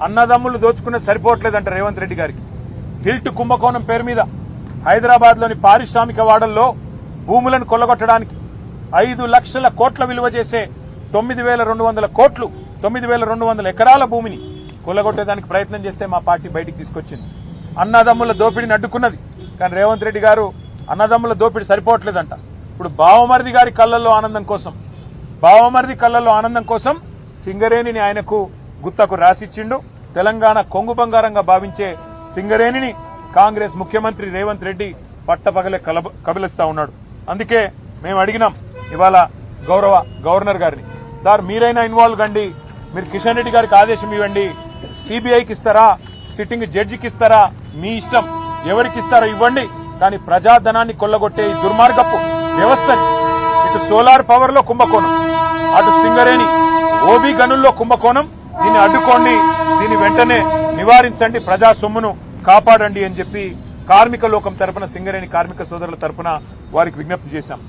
అన్నదమ్ములు దోచుకునే సరిపోవట్లేదంట రేవంత్ రెడ్డి గారికి. హిల్ట్ కుంభకోణం పేరు మీద హైదరాబాద్ లోని పారిశ్రామిక వాడల్లో భూములను కొల్లగొట్టడానికి 5 లక్షల కోట్ల విలువ చేసే 9,200 కోట్లు 9,200 ఎకరాల భూమిని కొల్లగొట్టేదానికి ప్రయత్నం చేస్తే మా పార్టీ బయటికి తీసుకొచ్చింది. అన్నదమ్ముల దోపిడిని అడ్డుకున్నది. కానీ రేవంత్ రెడ్డి గారు అన్నదమ్ముల దోపిడి సరిపోవట్లేదంట. ఇప్పుడు బావమరిది గారి కళ్ళల్లో ఆనందం కోసం సింగరేణిని ఆయనకు గుత్తకు రాసిచ్చిండు. తెలంగాణ కొంగు బంగారంగా భావించే సింగరేణిని కాంగ్రెస్ ముఖ్యమంత్రి రేవంత్ రెడ్డి పట్టపగలే కబలిస్తా ఉన్నాడు. అందుకే మేము అడిగినాం ఇవాళ గౌరవ గవర్నర్ గారిని, సార్ మీరైనా ఇన్వాల్వ్ కండి, మీరు కిషన్ రెడ్డి గారికి ఆదేశం ఇవ్వండి, సిబిఐకి ఇస్తారా, సిట్టింగ్ జడ్జికి ఇస్తారా, మీ ఇష్టం, ఎవరికి ఇస్తారో ఇవ్వండి, కానీ ప్రజాధనాన్ని కొల్లగొట్టే ఈ దుర్మార్గపు వ్యవస్థని, ఇటు సోలార్ పవర్ లో కుంభకోణం, అటు సింగరేణి ఓబీ గనుల్లో కుంభకోణం, దీన్ని అడ్డుకోండి, దీన్ని వెంటనే నివారించండి, ప్రజా సొమ్మును కాపాడండి అని చెప్పి కార్మిక లోకం తరపున, సింగరేణి కార్మిక సోదరుల తరపున వారికి విజ్ఞప్తి చేశాం.